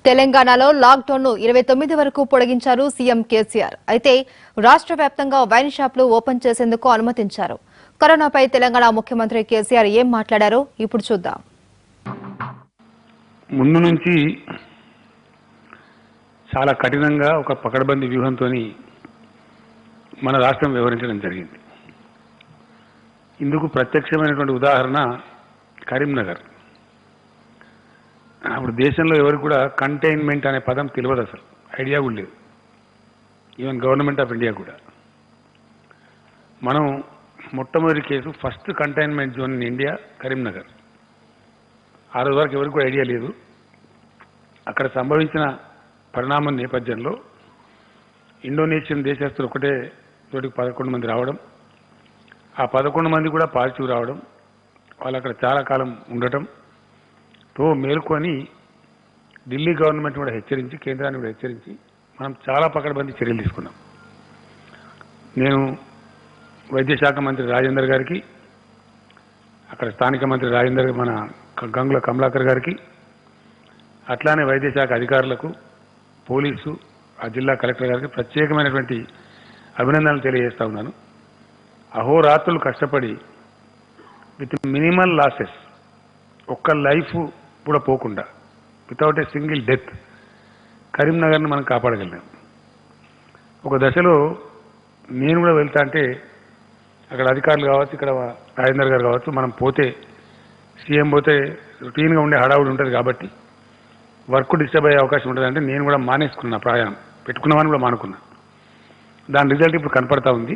తెలంగాణలో లాక్డౌన్ ను 29 వరకు పొడిగించారు సీఎం కేసీఆర్. అయితే రాష్ట్ర వ్యాప్తంగా వైన్ షాపులు ఓపెన్ చేసేందుకు అనుమతించారు. కరోనాపై తెలంగాణ ముఖ్యమంత్రి కేసీఆర్ ఏం మాట్లాడారో ఇప్పుడు చూద్దాం. ముందు నుంచి చాలా కఠినంగా ఒక పకడ్బందీ వ్యూహంతో మన రాష్ట్రం వ్యవహరించడం జరిగింది. ఇందుకు ప్రత్యక్షమైనటువంటి ఉదాహరణ కరీంనగర్. అప్పుడు దేశంలో ఎవరికి కూడా కంటైన్మెంట్ అనే పదం తెలియదు, అసలు ఐడియా కూడా లేదు. ఈవెన్ గవర్నమెంట్ ఆఫ్ ఇండియా కూడా. మనం మొట్టమొదటి case first containment zone in India Karimnagar. ఆ రోజు వరకు ఎవరికి కూడా ఐడియా లేదు. అక్కడ సంభవించిన పరిణామం నేపథ్యంలో ఇండోనేషియన్ దేశస్తులు ఒకటే చోటికి 11 మంది రావడం, ఆ 11 మంది కూడా పాజిటివ్ రావడం, వాళ్ళు అక్కడ చాలా కాలం ఉండటంతో మేల్కొని ఢిల్లీ గవర్నమెంట్ కూడా హెచ్చరించి, కేంద్రాన్ని కూడా హెచ్చరించి మనం చాలా పకడ్బందీ చర్యలు తీసుకున్నాం. నేను వైద్య శాఖ మంత్రి రాజేందర్ గారికి, అక్కడ స్థానిక మంత్రి రాజేందర్ మన గంగుల కమలాకర్ గారికి, అట్లానే వైద్య శాఖ అధికారులకు, పోలీసు, ఆ జిల్లా కలెక్టర్ గారికి ప్రత్యేకమైనటువంటి అభినందనలు తెలియజేస్తా ఉన్నాను. అహోరాత్రులు కష్టపడి విత్ మినిమల్ లాసెస్, ఒక్క లైఫ్ కూడా పోకుండా, వితౌట్ ఏ సింగిల్ డెత్ కరీంనగర్ని మనం కాపాడగలిగాం. ఒక దశలో నేను కూడా వెళ్తా అంటే అక్కడ అధికారులు కావచ్చు, ఇక్కడ రాజేందర్ గారు కావచ్చు, మనం పోతే సీఎం పోతే రొటీన్గా ఉండే హడావుడి ఉంటుంది కాబట్టి వర్క్ డిస్టర్బ్ అయ్యే అవకాశం ఉంటుంది. అంటే నేను కూడా మానేసుకున్నా, ప్రయాణం పెట్టుకున్నామని కూడా మానుకున్నా. దాని రిజల్ట్ ఇప్పుడు కనపడతా ఉంది.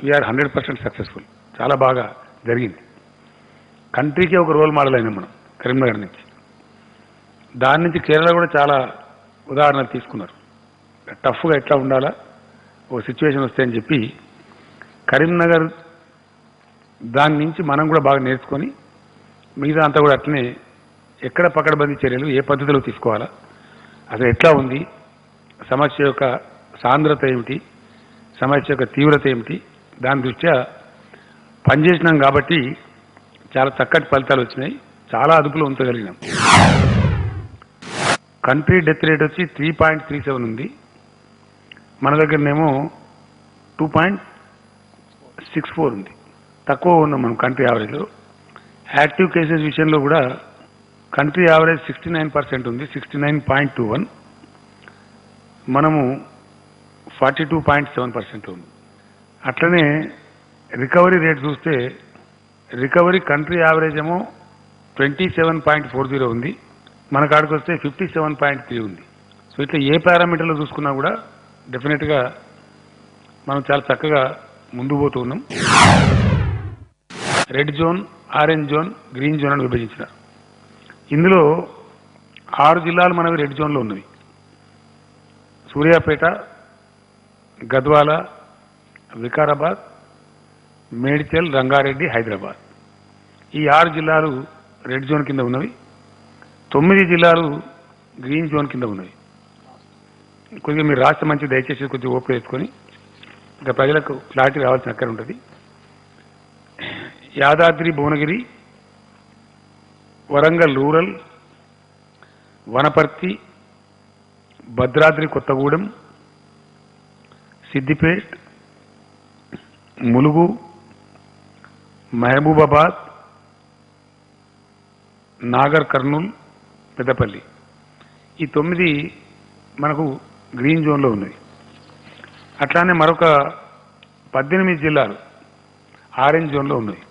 We're 100% successful. చాలా బాగా జరిగింది. కంట్రీకే ఒక రోల్ మోడల్ అయినాం మనం కరీంనగర్ నుంచి. దాని నుంచి కేరళ కూడా చాలా ఉదాహరణలు తీసుకున్నారు. టఫ్గా ఎట్లా ఉండాలా ఓ సిచ్యువేషన్ వస్తే అని చెప్పి కరీంనగర్ దాని నుంచి మనం కూడా బాగా నేర్చుకొని మిగతా అంతా కూడా అట్లనే ఎక్కడ పకడ్బందీ చర్యలు ఏ పద్ధతిలో తీసుకోవాలా, అసలు ఎట్లా ఉంది, సమస్య యొక్క సాంద్రత ఏమిటి, సమస్య యొక్క తీవ్రత ఏమిటి, దాని దృష్ట్యా పనిచేసినాం కాబట్టి చాలా చక్కటి ఫలితాలు వచ్చినాయి. చాలా అదుపులో ఉంచగలిగినాం. కంట్రీ డెత్ రేట్ వచ్చి 3.37 ఉంది. మన దగ్గరనేమో 2.64 ఉంది. తక్కువ ఉన్నాం మనం కంట్రీ యావరేజ్లో. యాక్టివ్ కేసెస్ విషయంలో కూడా కంట్రీ యావరేజ్ 69% ఉంది, 69.21. మనము 42.7% ఉంది. అట్లనే రికవరీ రేట్ చూస్తే రికవరీ కంట్రీ యావరేజ్ ఏమో 27.40 ఉంది, మన కాడికి వస్తే 57.3 ఉంది. సో ఇట్లా ఏ పారామీటర్లో చూసుకున్నా కూడా డెఫినెట్గా మనం చాలా చక్కగా ముందు పోతూ ఉన్నాం. Red zone, orange zone, green zone అని విభజించినారు. ఇందులో 6 జిల్లాలు మనవి రెడ్ జోన్లో ఉన్నవి. సూర్యాపేట, గద్వాల, వికారాబాద్, మేడ్చల్, రంగారెడ్డి, హైదరాబాద్. ఈ 6 జిల్లాలు రెడ్ జోన్ కింద ఉన్నవి. 9 జిల్లాలు గ్రీన్ జోన్ కింద ఉన్నవి. కొద్దిగా మీరు రాష్ట్రం మంచి దయచేసి కొద్దిగా ఓపిక వేసుకొని ఇంకా ప్రజలకు క్లారిటీ రావాల్సిన అక్కడ ఉంటుంది. యాదాద్రి, భువనగిరి, వరంగల్ రూరల్, వనపర్తి, భద్రాద్రి కొత్తగూడెం, సిద్దిపేట్, ములుగు, మహబూబాబాద్, నాగర్ కర్నూల్, పెద్దపల్లి, ఈ 9 మనకు గ్రీన్ జోన్లో ఉన్నాయి. అట్లానే మరొక 18 జిల్లాలు ఆరెంజ్ జోన్లో ఉన్నాయి.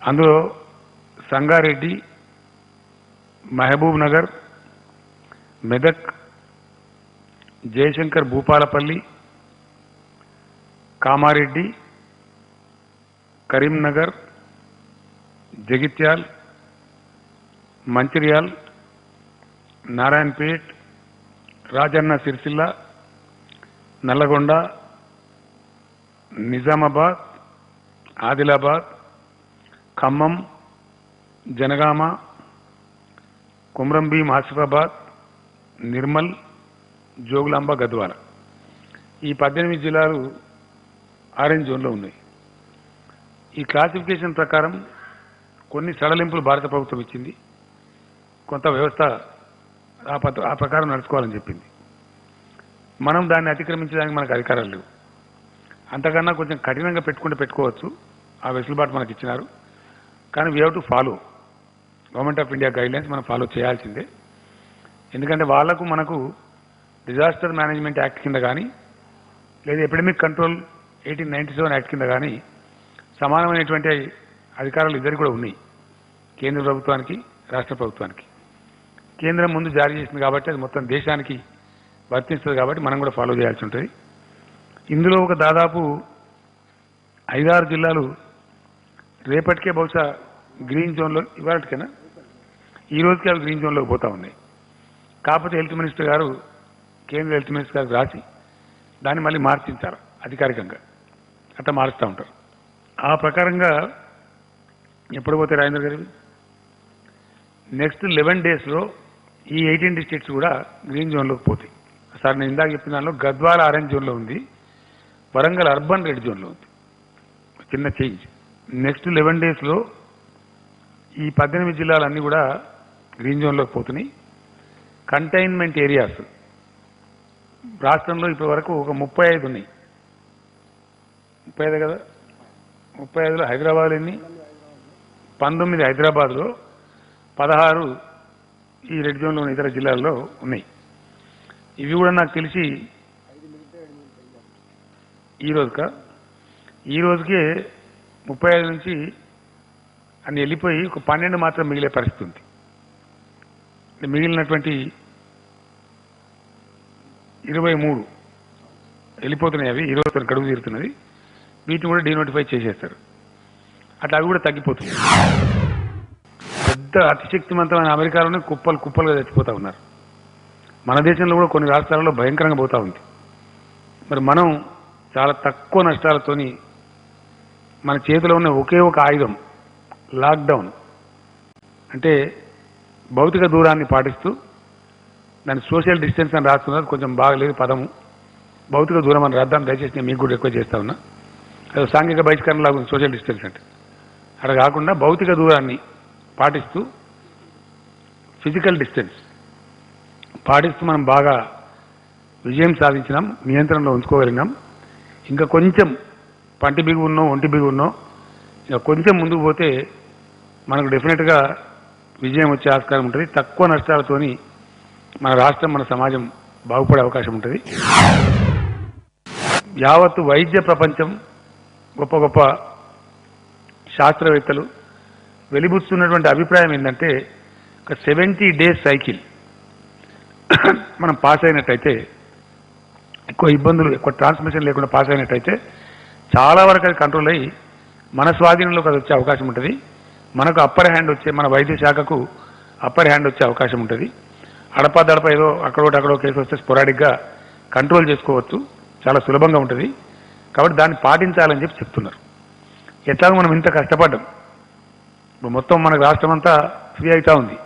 అందులో సంగారెడ్డి, మహబూబ్ నగర్, మెదక్, జయశంకర్ భూపాలపల్లి, కామారెడ్డి, కరీంనగర్, జగిత్యాల్, మంచిర్యాల్, నారాయణపేట్, రాజన్న సిరిసిల్ల, నల్లగొండ, నిజామాబాద్, ఆదిలాబాద్, ఖమ్మం, జనగామ, కుమ్రంభీం, ఆసిఫాబాద్, నిర్మల్, జోగులాంబ, గద్వాల, ఈ 18 జిల్లాలు ఆరెంజ్ జోన్లో ఉన్నాయి. ఈ క్లాసిఫికేషన్ ప్రకారం కొన్ని సడలింపులు భారత ప్రభుత్వం ఇచ్చింది, కొంత వ్యవస్థ ఆ ప్రకారం నడుచుకోవాలని చెప్పింది. మనం దాన్ని అతిక్రమించడానికి మనకు అధికారాలు లేవు. అంతకన్నా కొంచెం కఠినంగా పెట్టుకోవచ్చు. ఆ వెసులుబాటు మనకి ఇచ్చినారు. కానీ we have to follow government of India guidelines మనం ఫాలో చేయాల్సిందే. ఎందుకంటే వాళ్లకు మనకు డిజాస్టర్ మేనేజ్మెంట్ యాక్ట్ కింద కానీ లేదా ఎపిడమిక్ కంట్రోల్ 1897 యాక్ట్ కింద కానీ సమానమైనటువంటి అధికారాలు ఇద్దరికి కూడా ఉన్నాయి, కేంద్ర ప్రభుత్వానికి రాష్ట్ర ప్రభుత్వానికి. కేంద్రం ముందు జారీ చేసింది కాబట్టి అది మొత్తం దేశానికి వర్తిస్తుంది కాబట్టి మనం కూడా ఫాలో చేయాల్సి ఉంటుంది. ఇందులో ఒక దాదాపు 5-6 జిల్లాలు రేపటికే బహుశా గ్రీన్ జోన్లో, ఇవాళకైనా ఈ రోజుకి అవి గ్రీన్ జోన్లోకి పోతా ఉన్నాయి. కాకపోతే హెల్త్ మినిస్టర్ గారు కేంద్ర హెల్త్ మినిస్టర్ గారికి రాసి దాన్ని మళ్ళీ మార్చించారు అధికారికంగా. అట్లా మారుస్తూ ఉంటారు. ఆ ప్రకారంగా ఎప్పుడు పోతే రాజేంద్ర గారు నెక్స్ట్ 11 డేస్లో ఈ 18 డిస్ట్రిక్ట్స్ కూడా గ్రీన్ జోన్లోకి పోతాయి. సార్ నేను ఇందాక చెప్పిన దానిలో గద్వాల ఆరెంజ్ జోన్లో ఉంది, వరంగల్ అర్బన్ రెడ్ జోన్లో ఉంది. చిన్న చేంజ్. నెక్స్ట్ 11 డేస్లో ఈ 18 జిల్లాలన్నీ కూడా గ్రీన్ జోన్లోకి పోతున్నాయి. కంటైన్మెంట్ ఏరియాస్ రాష్ట్రంలో ఇప్పటి వరకు ఒక 35 ఉన్నాయి. 35 కదా, 35లో హైదరాబాద్ ఎన్ని, 19 హైదరాబాద్లో, 16 ఈ రెడ్ జోన్లో ఉన్న ఇతర జిల్లాల్లో ఉన్నాయి. ఇవి కూడా నాకు తెలిసి ఈ రోజుకే 35 నుంచి అన్ని వెళ్ళిపోయి ఒక 12 మాత్రం మిగిలే పరిస్థితి ఉంది. మిగిలినటువంటి 23 వెళ్ళిపోతున్నాయి. అవి ఈ రోజు గడువు తీరుతున్నది. వీటిని కూడా డీనోటిఫై చేసేస్తారు. అట్లా అవి కూడా తగ్గిపోతున్నాయి. పెద్ద అతిశక్తివంతమైన అమెరికాలోనే కుప్పలుగా చచ్చిపోతూ ఉన్నారు. మన దేశంలో కూడా కొన్ని రాష్ట్రాలలో భయంకరంగా పోతూ ఉంది. మరి మనం చాలా తక్కువ నష్టాలతోని మన చేతిలో ఉన్న ఒకే ఒక ఆయుధం లాక్డౌన్. అంటే భౌతిక దూరాన్ని పాటిస్తూ, దాన్ని సోషల్ డిస్టెన్స్ అని రాస్తున్నారు, కొంచెం బాగలేదు పదము, భౌతిక దూరం అని రాద్దాం. దయచేసి నేను మీకు కూడా రిక్వెస్ట్ చేస్తా ఉన్నా. అది సాంఘిక బహిష్కరణ లాగా సోషల్ డిస్టెన్స్ అంటే అక్కడ కాకుండా భౌతిక దూరాన్ని పాటిస్తూ ఫిజికల్ డిస్టెన్స్ పాటిస్తూ మనం బాగా విజయం సాధించినాం, నియంత్రణలో ఉంచుకోగలిగినాం. ఇంకా కొంచెం పంటి బిగు ఉన్నో ఒంటి బిగు ఉన్నో ఇంకా కొంచెం ముందుకు పోతే మనకు డెఫినెట్గా విజయం వచ్చే ఆస్కారం ఉంటుంది. తక్కువ నష్టాలతోని మన రాష్ట్రం, మన సమాజం బాగుపడే అవకాశం ఉంటుంది. యావత్తు వైద్య ప్రపంచం, గొప్ప గొప్ప శాస్త్రవేత్తలు వెలిబుచ్చుతున్నటువంటి అభిప్రాయం ఏంటంటే ఒక 70 days సైకిల్ మనం పాస్ అయినట్టయితే, ఎక్కువ ఇబ్బందులు, ఎక్కువ ట్రాన్స్మిషన్ లేకుండా పాస్ అయినట్టయితే చాలా వరకు అది కంట్రోల్ అయ్యి మన స్వాధీనంలోకి అది వచ్చే అవకాశం ఉంటుంది. మనకు అప్పర్ హ్యాండ్ వచ్చే, మన వైద్య శాఖకు అప్పర్ హ్యాండ్ వచ్చే అవకాశం ఉంటుంది. అడపా ఏదో అక్కడో కేసు వస్తే స్పొరాడిక్గా కంట్రోల్ చేసుకోవచ్చు, చాలా సులభంగా ఉంటుంది. కాబట్టి దాన్ని పాటించాలని చెప్పి చెప్తున్నారు. ఎట్లాగో మనం ఇంత కష్టపడ్డాం, ఇప్పుడు మొత్తం మనకు రాష్ట్రం అంతా ఫ్రీ అవుతా ఉంది.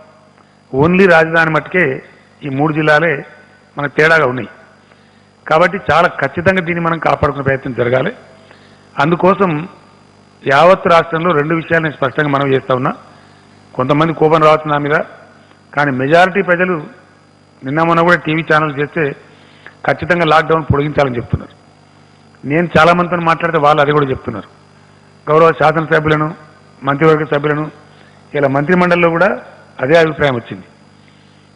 ఓన్లీ రాజధాని మట్టుకే ఈ 3 జిల్లాలే మనకు తేడాగా ఉన్నాయి. కాబట్టి చాలా ఖచ్చితంగా దీన్ని మనం కాపాడుకునే ప్రయత్నం జరగాలి. అందుకోసం యావత్ రాష్ట్రంలో 2 విషయాలు నేను స్పష్టంగా మనం చేస్తా ఉన్నా. కొంతమంది కోపం రావచ్చు నా మీద, కానీ మెజారిటీ ప్రజలు నిన్న మొన్న కూడా టీవీ ఛానల్ చేస్తే ఖచ్చితంగా లాక్డౌన్ పొడిగించాలని చెప్తున్నారు. నేను చాలామందితో మాట్లాడితే వాళ్ళు అది కూడా చెప్తున్నారు. గౌరవ శాసనసభ్యులను, మంత్రివర్గ సభ్యులను, ఇలా మంత్రిమండలిలో కూడా అదే అభిప్రాయం వచ్చింది.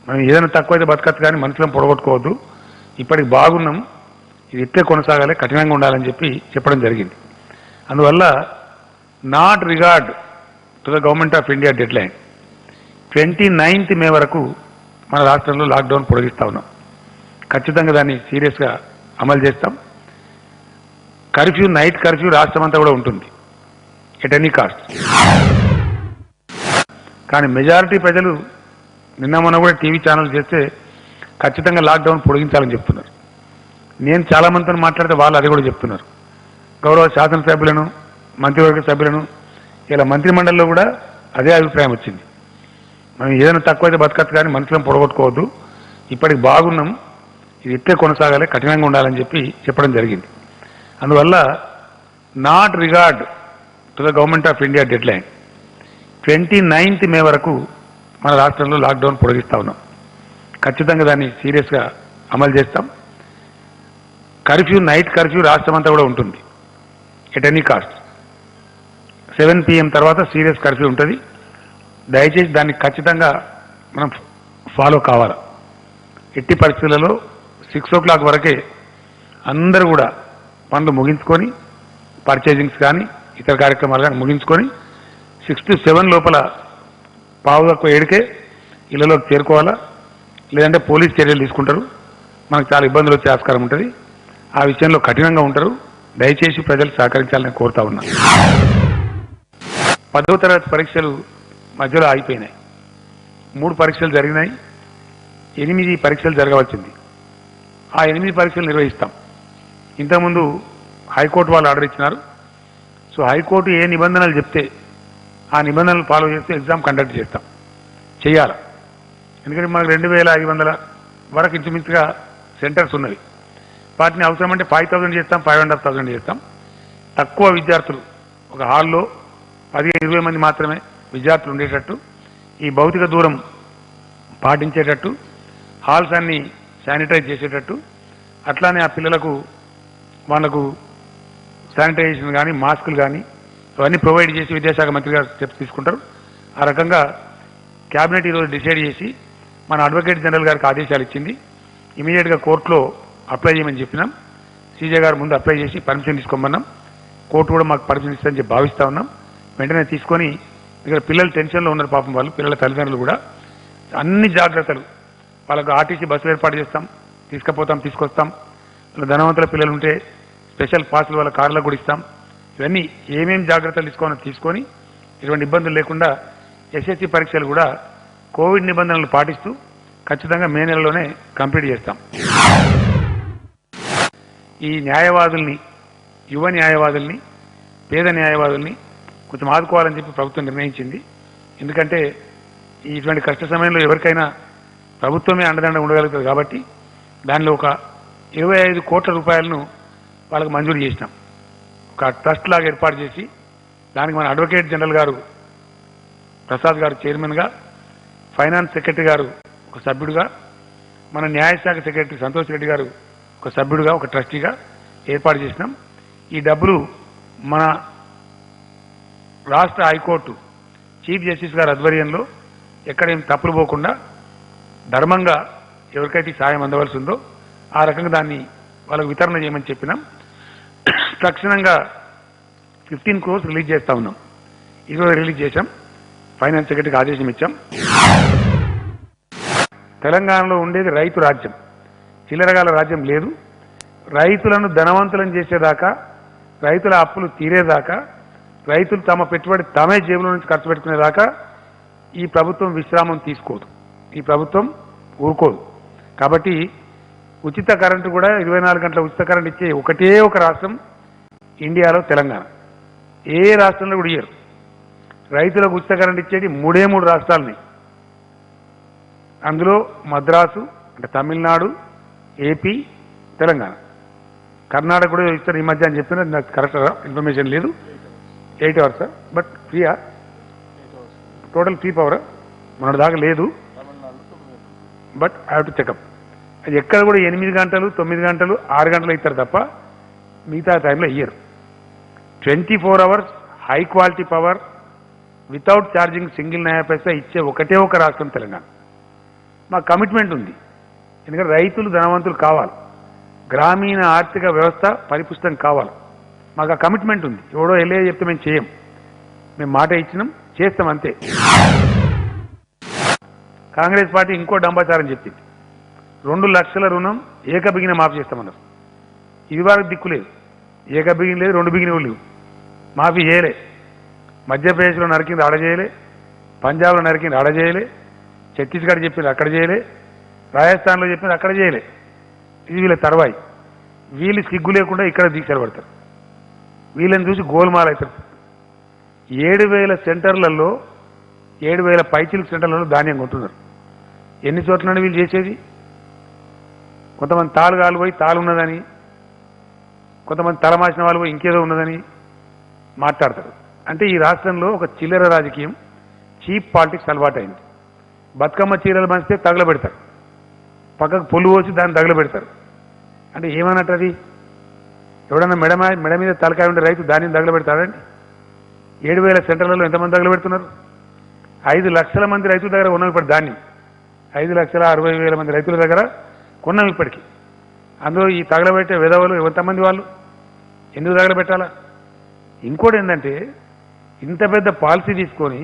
మనం ఏదైనా తక్కువైతే బతకచ్చు కానీ మనుషులను పొడగొట్టుకోవద్దు, ఇప్పటికి బాగున్నాం, ఇది ఇట్టే కొనసాగాలి, కఠినంగా ఉండాలని చెప్పడం జరిగింది. అందువల్ల not regard to the government of India dead line 29th మే వరకు మన రాష్ట్రంలో లాక్డౌన్ పొడిగిస్తా ఉన్నాం. ఖచ్చితంగా దాన్ని సీరియస్గా అమలు చేస్తాం. కర్ఫ్యూ, నైట్ కర్ఫ్యూ రాష్ట్రం అంతా కూడా ఉంటుంది ఎట్ ఎనీ కాస్ట్. కానీ మెజారిటీ ప్రజలు నిన్న మొన్న కూడా టీవీ ఛానల్ చేస్తే ఖచ్చితంగా లాక్డౌన్ పొడిగించాలని చెప్తున్నారు. నేను చాలామందితో మాట్లాడితే వాళ్ళు అది కూడా చెప్తున్నారు. గౌరవ శాసనసభ్యులను, మంత్రివర్గ సభ్యులను, ఇలా మంత్రిమండలిలో కూడా అదే అభిప్రాయం వచ్చింది. మనం ఏదైనా తక్కువైతే బతకచ్చు కానీ మనుషులను పొడగొట్టుకోవద్దు, ఇప్పటికి బాగున్నాం, ఇది ఇట్టే కొనసాగాలి, కఠినంగా ఉండాలని చెప్పడం జరిగింది. అందువల్ల not regard to the government of India dead line 29th మే వరకు మన రాష్ట్రంలో లాక్డౌన్ పొడిగిస్తా ఉన్నాం. ఖచ్చితంగా దాన్ని సీరియస్గా అమలు చేస్తాం. కర్ఫ్యూ, నైట్ కర్ఫ్యూ రాష్ట్రం అంతా కూడా ఉంటుంది. ఎట్ ఎనీ కాస్ట్ 7 PM తర్వాత సీరియస్ కర్ఫ్యూ ఉంటుంది. దయచేసి దాన్ని ఖచ్చితంగా మనం ఫాలో కావాలి. ఎట్టి పరిస్థితులలో 6 o'clock వరకే అందరూ కూడా పనులు ముగించుకొని, పర్చేజింగ్స్ కానీ ఇతర కార్యక్రమాలు కానీ ముగించుకొని 6 to 7 లోపల పావులకు 7కే ఇళ్లలోకి చేరుకోవాలా. లేదంటే పోలీస్ చర్యలు తీసుకుంటారు. మనకు చాలా ఇబ్బందులు వచ్చే ఆస్కారం ఉంటుంది. ఆ విషయంలో కఠినంగా ఉంటారు. దయచేసి ప్రజలు సహకరించాలని కోరుతా ఉన్నా. 10వ తరగతి పరీక్షలు మధ్యలో ఆగిపోయినాయి. 3 పరీక్షలు జరిగినాయి. 8 పరీక్షలు జరగవలసింది. ఆ 8 పరీక్షలు నిర్వహిస్తాం. ఇంతకుముందు హైకోర్టు వాళ్ళు ఆర్డర్ ఇచ్చినారు. సో హైకోర్టు ఏ నిబంధనలు చెప్తే ఆ నిబంధనలు ఫాలో చేస్తే ఎగ్జామ్ కండక్ట్ చేస్తాం, చేయాలి. ఎందుకంటే మనకు 2500 వరకు ఇంచుమించుగా సెంటర్స్ ఉన్నవి. వాటిని అవసరమంటే 5000 చేస్తాం, 5500 చేస్తాం. తక్కువ విద్యార్థులు ఒక హాల్లో 15-20 మంది మాత్రమే విద్యార్థులు ఉండేటట్టు, ఈ భౌతిక దూరం పాటించేటట్టు, హాల్స్ అన్ని శానిటైజ్ చేసేటట్టు, అట్లానే ఆ పిల్లలకు వాళ్ళకు శానిటైజేషన్ కానీ మాస్కులు కానీ అవన్నీ ప్రొవైడ్ చేసి విద్యాశాఖ మంత్రి గారు స్టెప్స్ తీసుకుంటారు. ఆ రకంగా క్యాబినెట్ ఈరోజు డిసైడ్ చేసి మన అడ్వకేట్ జనరల్ గారికి ఆదేశాలు ఇచ్చింది. ఇమీడియట్గా కోర్టులో అప్లై చేయమని చెప్పినాం. సీజే గారు ముందు అప్లై చేసి పర్మిషన్ తీసుకోమన్నాం. కోర్టు కూడా మాకు పర్మిషన్ ఇస్తుందని చెప్పి భావిస్తూ ఉన్నాం. వెంటనే తీసుకొని, ఇక్కడ పిల్లలు టెన్షన్లో ఉన్నారు పాపం వాళ్ళు, పిల్లల తల్లిదండ్రులు కూడా అన్ని జాగ్రత్తలు, వాళ్ళకు ఆర్టీసీ బస్సులు ఏర్పాటు చేస్తాం, తీసుకుపోతాం, తీసుకొస్తాం. ధనవంతుల పిల్లలు ఉంటే స్పెషల్ పాసులు వాళ్ళ కార్లకు కూడా ఇస్తాం. ఇవన్నీ ఏమేమి జాగ్రత్తలు తీసుకొని ఇటువంటి ఇబ్బందులు లేకుండా ఎస్ఎస్సి పరీక్షలు కూడా కోవిడ్ నిబంధనలు పాటిస్తూ ఖచ్చితంగా మే నెలలోనే కంప్లీట్ చేస్తాం. ఈ న్యాయవాదుల్ని, యువ న్యాయవాదుల్ని, పేద న్యాయవాదుల్ని కొంచెం ఆదుకోవాలని చెప్పి ప్రభుత్వం నిర్ణయించింది. ఎందుకంటే ఇటువంటి కష్ట సమయంలో ఎవరికైనా ప్రభుత్వమే అండదండ ఉండగలుగుతుంది కాబట్టి దానిలో ఒక 25 కోట్ల రూపాయలను వాళ్ళకు మంజూరు చేసినాం. ఒక ట్రస్ట్ లాగా ఏర్పాటు చేసి దానికి మన అడ్వకేట్ జనరల్ గారు ప్రసాద్ గారు చైర్మన్గా, ఫైనాన్స్ సెక్రటరీ గారు ఒక సభ్యుడిగా, మన న్యాయశాఖ సెక్రటరీ సంతోష్ రెడ్డి గారు ఒక సభ్యుడిగా, ఒక ట్రస్టీగా ఏర్పాటు చేసినాం. ఈ డబ్బులు మన రాష్ట్ర హైకోర్టు చీఫ్ జస్టిస్ గారి ఆధ్వర్యంలో ఎక్కడేం తప్పులు పోకుండా ధర్మంగా ఎవరికైతే సాయం అందవలసి ఉందో ఆ రకంగా దాన్ని వాళ్ళకు వితరణ చేయమని చెప్పినాం. తక్షణంగా 15 crores రిలీజ్ చేస్తా ఉన్నాం. ఈరోజు రిలీజ్ చేశాం. ఫైనాన్స్ సెక్రటరీకి ఆదేశం ఇచ్చాం. తెలంగాణలో ఉండేది రైతు రాజ్యం, చిల్లరగాల రాజ్యం లేదు. రైతులను ధనవంతులను చేసేదాకా, రైతుల అప్పులు తీరేదాకా, రైతులు తమ పెట్టుబడి తమే జేబులో నుంచి ఖర్చు పెట్టుకునేదాకా ఈ ప్రభుత్వం విశ్రామం తీసుకోదు, ఈ ప్రభుత్వం ఊరుకోదు. కాబట్టి ఉచిత కరెంటు కూడా 24 గంటల ఉచిత కరెంట్ ఇచ్చే ఒకటే ఒక రాష్ట్రం ఇండియాలో తెలంగాణ. ఏ రాష్ట్రంలో కూడా ఇయ్యరు. రైతులకు ఉచిత కరెంట్ ఇచ్చేది 3 రాష్ట్రాలని. అందులో మద్రాసు అంటే తమిళనాడు, ఏపీ, తెలంగాణ. కర్ణాటక కూడా ఇస్తారు ఈ మధ్య అని చెప్పిన నాకు కరెక్ట్ ఇన్ఫర్మేషన్ లేదు. 8 hours సార్, బట్ ఫ్రీయా? టోటల్ ఫ్రీ పవర్ మన దాకా లేదు, but I have to checkup. అది ఎక్కడ కూడా 8 గంటలు, 9 గంటలు, 6 గంటలు ఇస్తారు తప్ప మిగతా టైంలో ఇయ్యరు. 24 hours high quality power without charging single నయా పైసా ఇచ్చే ఒకటే ఒక రాష్ట్రం తెలంగాణ. మా కమిట్మెంట్ ఉంది. ఎందుకంటే రైతులు ధనవంతులు కావాలి, గ్రామీణ ఆర్థిక వ్యవస్థ పరిపుష్టం కావాలి. మాకు ఆ కమిట్మెంట్ ఉంది. ఎవడో వెళ్ళే చెప్తే మేము చేయం, మేము మాట ఇచ్చినాం, చేస్తాం అంతే. కాంగ్రెస్ పార్టీ ఇంకో డంబాచారం చెప్పింది. 2 లక్షల రుణం ఏకబిగిన మాఫీ చేస్తామన్నారు. ఇది వరకు దిక్కులేదు. ఏకబిగిన లేదు, 2 బిగినలు లేవు. మాఫీ చేయలే. మధ్యప్రదేశ్లో నరికింది ఆడ చేయలే, పంజాబ్లో నరికింది ఆడ చేయలే, ఛత్తీస్గఢ్ చెప్పింది అక్కడ చేయలే, రాజస్థాన్లో చెప్పింది అక్కడ చేయలే. ఇది వీళ్ళ తర్వాయి. వీళ్ళు సిగ్గు లేకుండా ఇక్కడ దీక్షలు పడతారు. వీళ్ళని చూసి గోల్మాల్ అవుతారు. 7,000 సెంటర్లలో 7,000 పైచిల్ సెంటర్లలో ధాన్యం కొంటున్నారు. ఎన్ని చోట్ల వీళ్ళు చేసేది? కొంతమంది తాలుగాలు పోయి తాలు ఉన్నదని, కొంతమంది తలమాసిన వాళ్ళు పోయి ఇంకేదో ఉన్నదని మాట్లాడతారు. అంటే ఈ రాష్ట్రంలో ఒక చిల్లర రాజకీయం, చీప్ పాలిటిక్స్ అలవాటైంది. బతుకమ్మ చీరలు మంచితే తగలబెడతారు, పక్కకు పొల్లు పోసి దాన్ని తగలబెడతారు. అంటే ఏమన్నట్టు అది? ఎవడన్నా మెడ మీద తలకాయ ఉండే రైతు దానిని తగలబెడతాడండి? 7,000 సెంటర్లలో ఎంతమంది తగలబెడుతున్నారు? 5 లక్షల మంది రైతుల దగ్గర ఉన్నాం ఇప్పుడు ధాన్యం. 5,60,000 మంది రైతుల దగ్గర కొన్నాం ఇప్పటికీ. అందులో ఈ తగలబెట్టే విధవలు ఎంతమంది? వాళ్ళు ఎందుకు తగలబెట్టాలా? ఇంకోటి ఏంటంటే, ఇంత పెద్ద పాలసీ తీసుకొని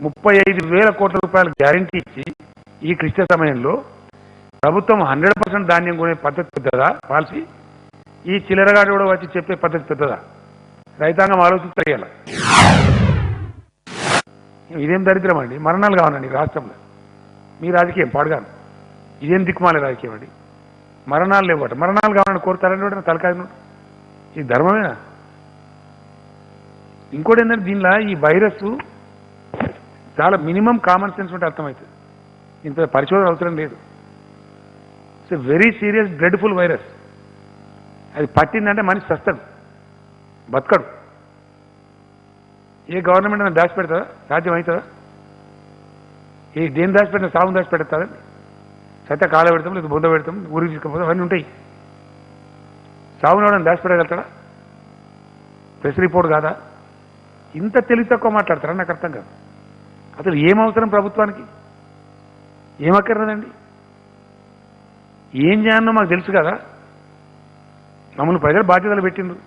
35,000 కోట్ల రూపాయలు గ్యారంటీ ఇచ్చి ఈ క్లిష్ట సమయంలో ప్రభుత్వం 100% ధాన్యం కొనే పద్ధతి పెద్దదా పాలసీ? ఈ చిల్లరగాడు కూడా వచ్చి చెప్పే పద్ధతి పెద్దదా? రైతాంగం ఆలోచించాల. ఇదేం దరిద్రం అండి? మరణాలు కావాలండి రాష్ట్రంలో. మీ రాజకీయం పాడుగాను. ఇదేం దిక్కుమాలే రాజకీయం అండి? మరణాలు లేవట. మరణాలు కావాలని కోరుతారని తలకాయ. ఇది ధర్మమేనా? ఇంకోటి ఏంటంటే, దీనిలో ఈ వైరస్ చాలా మినిమం కామన్ సెన్స్ ఉంటే అర్థమవుతుంది. ఇంత పరిశోధన అవసరం లేదు. It's very serious dreadful virus. అది పట్టిందంటే మనిషి చస్తాడు, బతకడు. ఏ గవర్నమెంట్ అయినా దాచిపెడతారా? సాధ్యం అవుతుందా? దేని దాచిపెట్టినా సాగుని దాచిపెడతారా? సత్య కాల పెడతాం, లేదా బొంద పెడతాం, ఊరికి తీసుకుపోతాం, అవన్నీ ఉంటాయి. సాగుని ఎవడని దాచిపెట్టగలుగుతాడా? ప్రెస్ రిపోర్ట్ కాదా? ఇంత తెలివి తక్కువ మాట్లాడతారా? నాకు అర్థం కాదు. అసలు ఏం అవసరం ప్రభుత్వానికి? ఏమక్కర్లేదండి. ఏం చేయాలనో మాకు తెలుసు కదా. మమ్మల్ని ప్రజలు బాధ్యతలు పెట్టిండ్రు.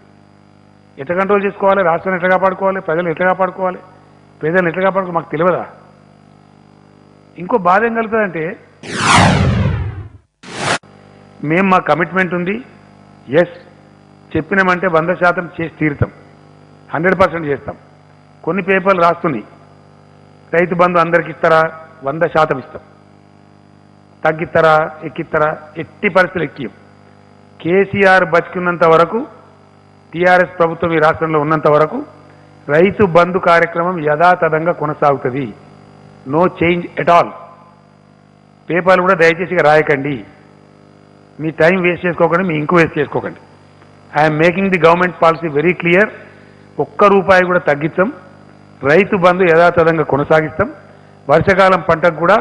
ఎట్లా కంట్రోల్ చేసుకోవాలి, రాష్ట్రాన్ని ఎట్లా కాపాడుకోవాలి, ప్రజలు ఎట్లా కాపాడుకోవాలి, పేదలను ఎట్లా కాపాడుకోవాలి మాకు తెలియదా? ఇంకో బాధ ఏం కలుగుతుందంటే, మేము మా కమిట్మెంట్ ఉంది, ఎస్ చెప్పినామంటే 100% చేసి తీరుతాం, 100% చేస్తాం. కొన్ని పేపర్లు రాస్తున్నాయి, రైతు బంధు అందరికి ఇస్తారా? 100% ఇస్తాం. తగ్గిస్తారా? ఎక్కిస్తారా? ఎట్టి పరిస్థితులు ఎక్కియం. కేసీఆర్ బతికున్నంత వరకు, టీఆర్ఎస్ ప్రభుత్వం ఈ రాష్ట్రంలో ఉన్నంత వరకు రైతు బంధు కార్యక్రమం యథాతథంగా కొనసాగుతుంది. No change at all. పేపర్లు కూడా దయచేసి రాయకండి. మీ టైం వేస్ట్ చేసుకోకండి, మీ ఇంకు వేస్ట్ చేసుకోకండి. I'm making the government policy very clear. ₹1 కూడా తగ్గించాం. రైతు బంధు యథాతథంగా కొనసాగిస్తాం. వర్షాకాలం పంటకు కూడా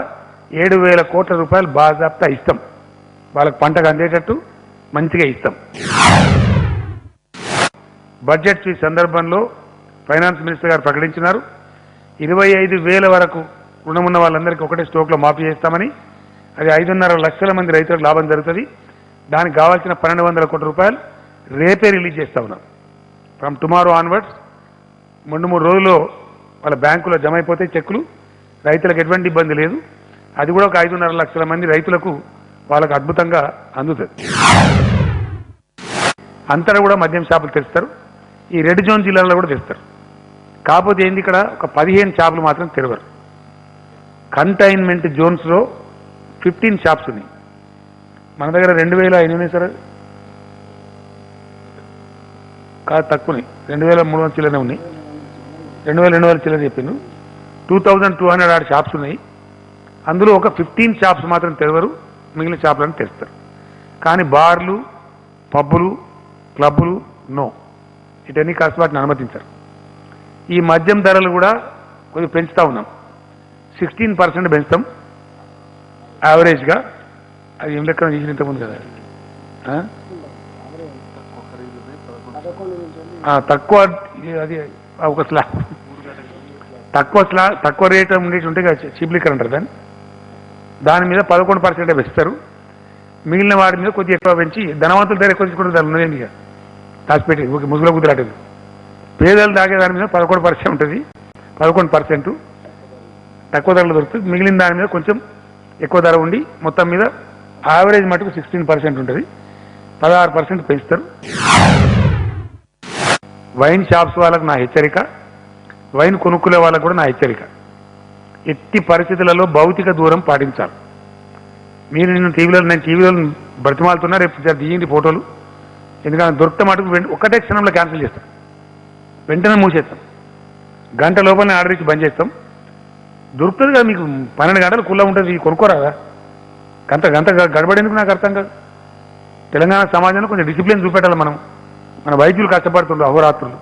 7,000 కోట్ల రూపాయలు బాజాప్తా ఇస్తాం. వాళ్ళకి పంటకు అందేటట్టు మంచిగా ఇస్తాం. బడ్జెట్ ఈ సందర్భంలో ఫైనాన్స్ మినిస్టర్ గారు ప్రకటించినారు, 25,000 వరకు రుణమున్న వాళ్ళందరికీ ఒకటే స్టోక్లో మాఫీ చేస్తామని. అది 5.5 లక్షల మంది రైతులకు లాభం జరుగుతుంది. దానికి కావాల్సిన 1,200 కోట్ల రూపాయలు రేపే రిలీజ్ చేస్తా ఉన్నాం. ఫ్రమ్ టుమారో ఆన్వర్డ్స్ 2-3 రోజుల్లో వాళ్ళ బ్యాంకులో జమ అయిపోతాయి చెక్కులు. రైతులకు ఎటువంటి ఇబ్బంది లేదు. అది కూడా ఒక 5.5 లక్షల మంది రైతులకు వాళ్ళకు అద్భుతంగా అందుతుంది. అంతటా కూడా మద్యం షాపులు తెస్తారు. ఈ రెడ్ జోన్ జిల్లాలో కూడా తెస్తారు. కాకపోతే ఏంది, ఇక్కడ ఒక 15 షాపులు మాత్రం తెరవరు. కంటైన్మెంట్ జోన్స్లో 15 షాప్స్ ఉన్నాయి. మన దగ్గర 2,000 ఉన్నాయి సార్, కాదు తక్కువనే, 2,300 చిల్లనే ఉన్నాయి. 2,200 చిల్లర చెప్పాను. 2,200 ఆడ షాప్స్ ఉన్నాయి. అందులో ఒక 15 షాప్స్ మాత్రం తెరవరు, మిగిలిన షాపులను తెరుస్తారు. కానీ బార్లు, పబ్బులు, క్లబ్బులు నో, ఇటన్నీ కాస్త వాటిని అనుమతించారు. ఈ మద్యం ధరలు కూడా కొంచెం పెంచుతూ ఉన్నాం. 16% పెంచుతాం యావరేజ్గా. అది ఏం లెక్క చేసిన ఇంతకుముందు కదా. తక్కువ, అది ఒక స్లాబ్ తక్కువ రేట్ ఉండేటి ఉంటే చీప్ లిక్కర్ అంటారు దాన్ని. దాని మీద 11% పెంచుతారు. మిగిలిన వాటి మీద కొద్దిగా ఎక్కువ పెంచి ధనవంతుల దగ్గర ఎక్కువ తీసుకుంటారు. దాని ఉన్నదేంటి ఇక దాచిపెట్టి ముసుగులో కుదిరాటది. పేదలు తాగే దాని మీద 11% ఉంటుంది. 11% తక్కువ ధరలు దొరుకుతుంది. మిగిలిన దాని మీద కొంచెం ఎక్కువ ధర ఉండి మొత్తం మీద యావరేజ్ మటుకు 16% ఉంటుంది. 16% పెంచుతారు. వైన్ షాప్స్ వాళ్ళకు నా హెచ్చరిక, వైన్ కొనుక్కునే వాళ్ళకు కూడా నా హెచ్చరిక, ఎట్టి పరిస్థితులలో భౌతిక దూరం పాటించాలి. మీరు నేను టీవీలో బ్రతిమాలుతున్నా, రేపు దిగింది ఫోటోలు. ఎందుకంటే దొరికితే మటుకు ఒకటే క్షణంలో క్యాన్సిల్ చేస్తాం, వెంటనే మూసేస్తాం. గంట లోపలనే ఆర్డర్ ఇచ్చి బంద్ చేస్తాం. దొరుకుతుంది కదా మీకు, 12 గంటలు కుల్ల ఉంటుంది, కొనుక్కోరాదా? గంట గడబడేందుకు నాకు అర్థం కాదు. తెలంగాణ సమాజంలో కొంచెం డిసిప్లిన్ చూపెట్టాలి మనం. మన వైద్యులు కష్టపడుతుండ్రు, అహోరాత్రులు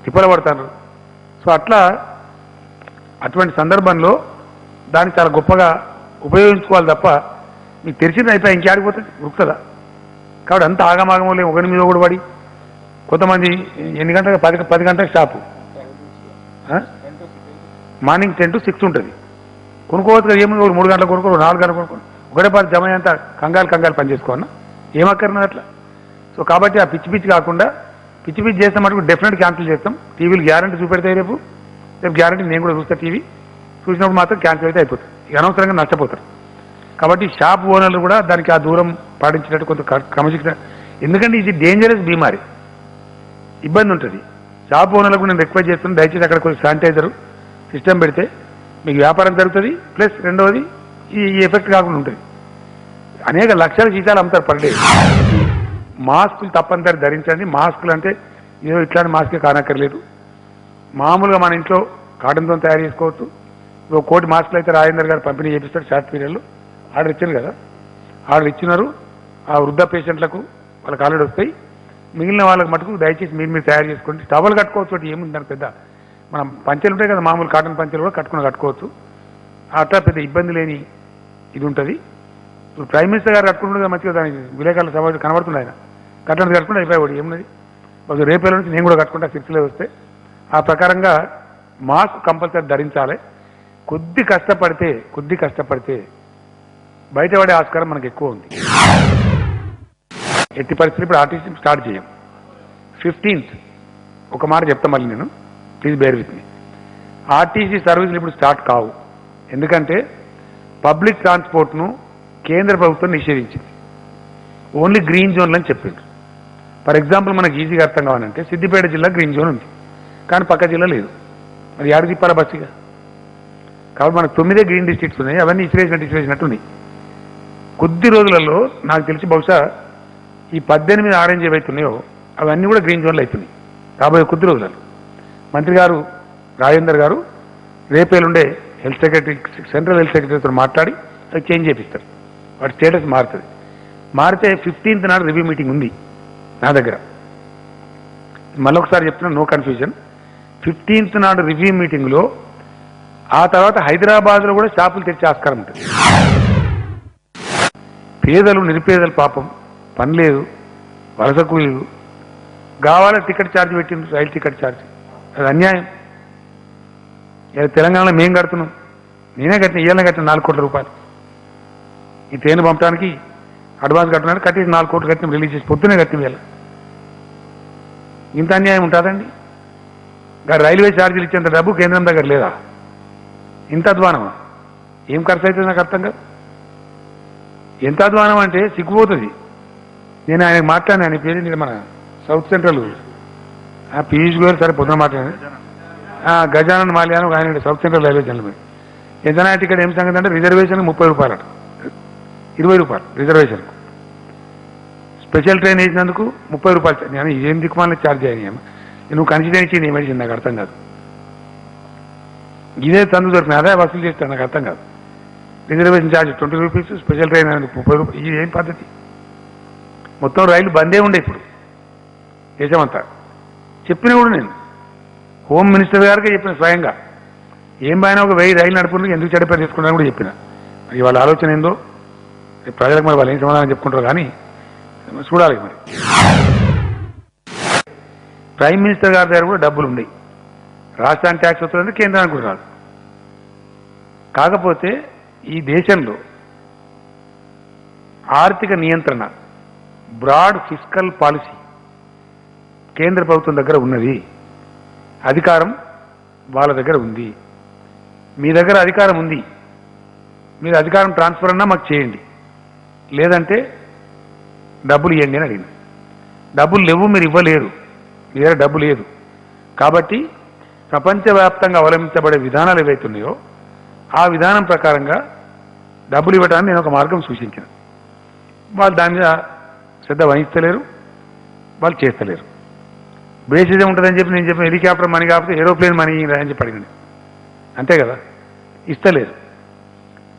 తిప్పలు పడతారు. సో అటువంటి సందర్భంలో దాన్ని చాలా గొప్పగా ఉపయోగించుకోవాలి తప్ప మీకు తెరిచింది అయిపోయి ఇంకేడిపోతుంది ఉరుకుతుందా? కాబట్టి అంత ఆగమాగంలో ఒకరి మీద ఒకటి పడి కొంతమంది ఎన్ని గంటలకు 10 గంటలకు షాపు మార్నింగ్ 10 to 6 ఉంటుంది. కొనుక్కోవచ్చు కదా, ఏముంది 3 గంటలకు కొనుక్కో 4 గంటలకు కొనుక్కో ఒకటే పాటు జమ అంతా కంగాలు పని చేసుకోన్నా ఏమక్కర్నది అట్లా. సో కాబట్టి ఆ పిచ్చి కాకుండా పిచ్చి చేస్తే మటుకు డెఫినెట్ క్యాన్సిల్ చేస్తాం. టీవీలు గ్యారంటీ చూపెడతాయి, రేపు గ్యారంటీ నేను కూడా చూస్తా. టీవీ చూసినప్పుడు మాత్రం క్యాన్సిల్ అయితే అయిపోతుంది, ఇక అనవసరంగా నష్టపోతారు. కాబట్టి షాప్ ఓనర్లు కూడా దానికి ఆ దూరం పాటించినట్టు కొంత క్రమశిక్షణ, ఎందుకంటే ఇది డేంజరస్ బీమారి, ఇబ్బంది ఉంటుంది. షాప్ ఓనర్లకు నేను రిక్వెస్ట్ చేస్తున్నాను, దయచేసి అక్కడ కొంచెం శానిటైజర్ సిస్టమ్ పెడితే మీకు వ్యాపారం జరుగుతుంది, ప్లస్ రెండవది ఈ ఎఫెక్ట్ కాకుండా ఉంటుంది. అనేక లక్షల జీతాలు అమ్ముతారు పర్ డే. మాస్కులు తప్పనిసరి ధరించండి. మాస్కులు అంటే ఏదో ఇట్లాంటి మాస్కే కానక్కర్లేదు, మామూలుగా మన ఇంట్లో కాటన్తో తయారు చేసుకోవచ్చు. ఇప్పుడు 1 కోటి మాస్కులు అయితే రాజేందర్ గారు పంపిణీ చేపిస్తారు షార్ట్ పీరియడ్లో. ఆర్డర్ ఇచ్చారు కదా, ఆర్డర్ ఇచ్చినారు. ఆ వృద్ధ పేషెంట్లకు వాళ్ళకి ఆల్రెడీ వస్తాయి. మిగిలిన వాళ్ళకి మటుకు దయచేసి మీరు తయారు చేసుకోండి. టవల్ కట్టుకోవచ్చు, ఏముంది దాని పెద్ద, మనం పంచెలు ఉంటాయి కదా మామూలు కాటన్ పంచెలు కూడా కట్టుకోవచ్చు. అట్లా పెద్ద ఇబ్బంది లేని ఇది ఉంటుంది. ఇప్పుడు ప్రైమ్ మినిస్టర్ గారు కట్టుకుంటుంది మంచిగా, దానికి విలేకరుల సమాజం కనబడుతుంది. ఆయన కట్టడానికి కట్టుకుంటే అయిపోయాడు, ఏమున్నది. బహుశా రేపేళ్ళ నుంచి నేను కూడా కట్టుకుంటా, 6లో వస్తే. ఆ ప్రకారంగా మాస్క్ కంపల్సరీ ధరించాలి. కొద్ది కష్టపడితే బయటపడే ఆస్కారం మనకు ఎక్కువ ఉంది. ఎట్టి పరిస్థితులు ఇప్పుడు ఆర్టీసీ స్టార్ట్ చేయం. 15th ఒక మాట చెప్తా మళ్ళీ నేను, please bear with me. RTC సర్వీసులు ఇప్పుడు స్టార్ట్ కావు, ఎందుకంటే పబ్లిక్ ట్రాన్స్పోర్ట్ను కేంద్ర ప్రభుత్వం నిషేధించింది. ఓన్లీ గ్రీన్ జోన్లు అని చెప్పిండ్రు. ఫర్ ఎగ్జాంపుల్ మనకు ఈజీగా అర్థం కావాలంటే సిద్దిపేట జిల్లా గ్రీన్ జోన్ ఉంది, కానీ పక్క జిల్లా లేదు. మరి యాడ తిప్పాలా బస్సుగా? కాబట్టి మనకు 9 గ్రీన్ డిస్ట్రిక్ట్స్ ఉన్నాయి, అవన్నీ ఇసిరేసినట్టు ఉన్నాయి. కొద్ది రోజులలో నాకు తెలిసి బహుశా ఈ 18 ఆరెంజ్ ఏవైతున్నాయో అవన్నీ కూడా గ్రీన్ జోన్లు అవుతున్నాయి రాబోయే కొద్ది రోజులలో. మంత్రి గారు రాజేందర్ గారు రేపేలుండే హెల్త్ సెక్రటరీ, సెంట్రల్ హెల్త్ సెక్రటరీతో మాట్లాడి అది చేంజ్ చేపిస్తారు, వాటి స్టేటస్ మారుతుంది. మారితే 15th నాడు రివ్యూ మీటింగ్ ఉంది నా దగ్గర. మళ్ళొకసారి చెప్తున్నా, నో కన్ఫ్యూజన్. 15th నాడు రివ్యూ మీటింగ్లో ఆ తర్వాత హైదరాబాద్లో కూడా షాపులు తెరిచే ఆస్కారం ఉంటుంది. పేదలు నిరుపేదలు పాపం పని లేదు, వలస కూలీలు కావాల టికెట్ ఛార్జ్ పెట్టింది, రైలు టికెట్ ఛార్జ్, అది అన్యాయం. తెలంగాణలో మేము కడుతున్నాం, నేనే కట్టిన, ఇయ్యాలని కట్టిన 4 కోట్ల రూపాయలు. ఈ ట్రైన్ పంపడానికి అడ్వాన్స్ కట్టడానికి కట్టి 4 కోట్లు కట్టిన, రిలీజ్ చేసి పొద్దునే కట్టిన వేళ. ఇంత అన్యాయం ఉంటుందండి? రైల్వే ఛార్జీలు ఇచ్చేంత డబ్బు కేంద్రం దగ్గర లేదా? ఇంత అధ్వానమా? ఏం ఖర్చు అవుతుంది నాకు అర్థం కాదు. ఎంత అధ్వానం అంటే సిగ్గుపోతుంది. నేను ఆయనకు మాట్లాడిన, ఆయన పేరు నేను మన సౌత్ సెంట్రల్ పీయూష్ గోయల్, సరే పొద్దున మాట్లాడాను. గజానన్ మాల్యాను ఆయన south central railway general manager. ఏదైనా టికెట్ ఏం సంగతి అంటే రిజర్వేషన్ 30 రూపాయలు అట, 20 రూపాయలు రిజర్వేషన్. స్పెషల్ ట్రైన్ వేసినందుకు 30 రూపాయలు. నేను ఏం దిక్కుమాలని ఛార్జ్ అయ్యాను, నువ్వు కన్సిడర్ ఇచ్చి నేను మెడిసిన్ నాకు అర్థం కాదు. ఇదే తందు దొరికిన అదే వసూలు చేస్తాను, నాకు అర్థం కాదు. Reservation charge 20 rupees, special train అనేది 30 రూపాయలు. ఇది ఏం పద్ధతి? మొత్తం రైలు బందే ఉండే ఇప్పుడు దేశమంతా. చెప్పిన కూడా నేను హోమ్ మినిస్టర్ గారికి చెప్పిన స్వయంగా, ఏం పైన ఒక 1000 రైలు నడుపుకుంటే ఎందుకు చెడ్డపేరు తీసుకుంటారని కూడా చెప్పిన. మరి వాళ్ళ ఆలోచన ఏందో ప్రజలకు మరి వాళ్ళు ఏం సమాధానం చెప్పుకుంటారు కానీ చూడాలి. మరి ప్రైమ్ మినిస్టర్ గారి దగ్గర కూడా డబ్బులు ఉన్నాయి, రాష్ట్రానికి ట్యాక్స్ వస్తుందంటే కేంద్రానికి కూడా రాదు. కాకపోతే ఈ దేశంలో ఆర్థిక నియంత్రణ, బ్రాడ్ ఫిస్కల్ పాలసీ కేంద్ర ప్రభుత్వం దగ్గర ఉన్నది, అధికారం వాళ్ళ దగ్గర ఉంది. మీ దగ్గర అధికారం ఉంది, మీరు అధికారం ట్రాన్స్ఫర్ అన్నా మాకు చేయండి, లేదంటే డబ్బులు ఇవ్వండి అని అడిగింది. డబ్బులు లేవు, మీరు ఇవ్వలేరు, మీ దగ్గర డబ్బు లేదు. కాబట్టి ప్రపంచవ్యాప్తంగా అవలంబించబడే విధానాలు ఏవైతున్నాయో ఆ విధానం ప్రకారంగా డబ్బులు ఇవ్వడానికి నేను ఒక మార్గం సూచించాను. వాళ్ళు దాని మీద శ్రద్ధ వహిస్తలేరు, వాళ్ళు చేస్తలేరు. బేసిస్ ఉంటుందని చెప్పి నేను చెప్పిన హెలికాప్టర్ మనీ కాకపోతే ఏరోప్లేన్ మనీ అని చెప్పి అడిగింది, అంతే కదా. ఇస్తలేరు.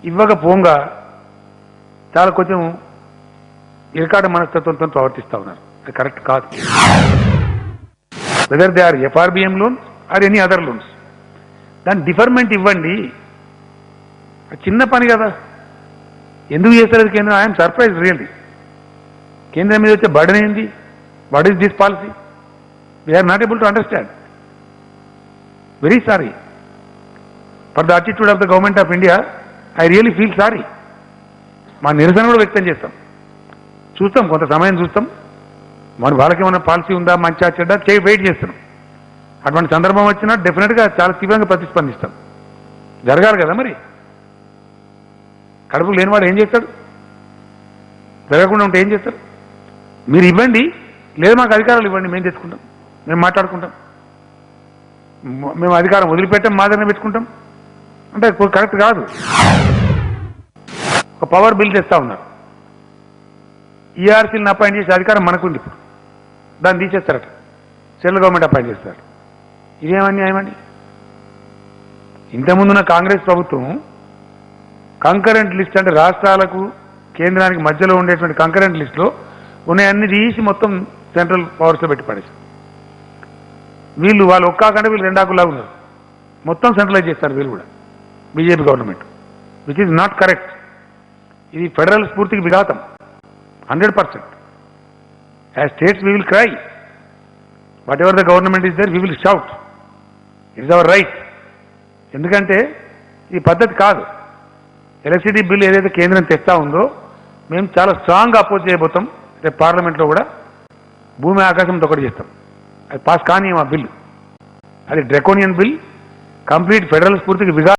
ఇవ్వకపోగా చాలా కొంచెం ఇరకాట మనస్తత్వంతో ప్రవర్తిస్తూ ఉన్నారు. అది కరెక్ట్ కాదు. Whether they are FRBM loans or any other loans, దాని డిఫర్మెంట్ ఇవ్వండి. చిన్న పని కదా, ఎందుకు చేస్తారు కేంద్రం? I'm surprise really. కేంద్రం మీద వచ్చే బర్డెన్ ఏంది? What is this policy? We're not able to understand. Very sorry for the attitude of the government of India. I really feel sorry. మా నిరసన కూడా వ్యక్తం చేస్తాం. చూస్తాం, కొంత సమయం చూస్తాం. మరి వాళ్ళకి ఏమైనా పాలసీ ఉందా, మంచిగా చెడ్డా వెయిట్ చేస్తున్నాం. అటువంటి సందర్భం వచ్చినా డెఫినెట్గా చాలా తీవ్రంగా ప్రతిస్పందిస్తాం. జరగాలి కదా మరి. కడుపుకు లేనివాడు ఏం చేస్తాడు? జరగకుండా ఉంటే ఏం చేస్తారు? మీరు ఇవ్వండి, లేదు మాకు అధికారాలు ఇవ్వండి, మేము తెచ్చుకుంటాం, మేము మాట్లాడుకుంటాం, మేము అధికారం వదిలిపెట్టాం, మా దగ్గర పెట్టుకుంటాం అంటే కరెక్ట్ కాదు. ఒక పవర్ బిల్ తెస్తా ఉన్నారు. ఈఆర్సీలను అపాయింట్ చేసే అధికారం మనకుంది. ఇప్పుడు దాన్ని తీసేస్తారట, సెంట్రల్ గవర్నమెంట్ అపాయింట్ చేస్తారు. ఇదేమన్యాయం అండి? ఇంతకుముందున్న కాంగ్రెస్ ప్రభుత్వం కంకరెంట్ లిస్ట్, అంటే రాష్ట్రాలకు కేంద్రానికి మధ్యలో ఉండేటువంటి కంకరెంట్ లిస్టులో ఉన్నాయన్నీ తీసి మొత్తం సెంట్రల్ పవర్స్లో పెట్టి పడేశారు. వాళ్ళు ఒక్కాకంటే వీళ్ళు రెండాకులాగా ఉన్నారు. మొత్తం సెంట్రలైజ్ చేస్తారు వీళ్ళు కూడా, BJP government, which is not correct. ఇది ఫెడరల్ స్ఫూర్తికి విఘాతం 100%. As states we will cry, whatever the government is there we will shout. It's our right. ఎందుకంటే ఈ పద్ధతి కాదు. ఎలక్ట్రిసిటీ బిల్ ఏదైతే కేంద్రం తెస్తా ఉందో మేము చాలా స్ట్రాంగ్గా అపోజ్ చేయబోతాం. రేపు పార్లమెంట్లో కూడా భూమి ఆకాశంతో ఒకటి చేస్తాం. అది పాస్ కానీ ఆ బిల్లు, అది డ్రాకోనియన్ బిల్, కంప్లీట్ ఫెడరల్ స్ఫూర్తికి విఘాతం.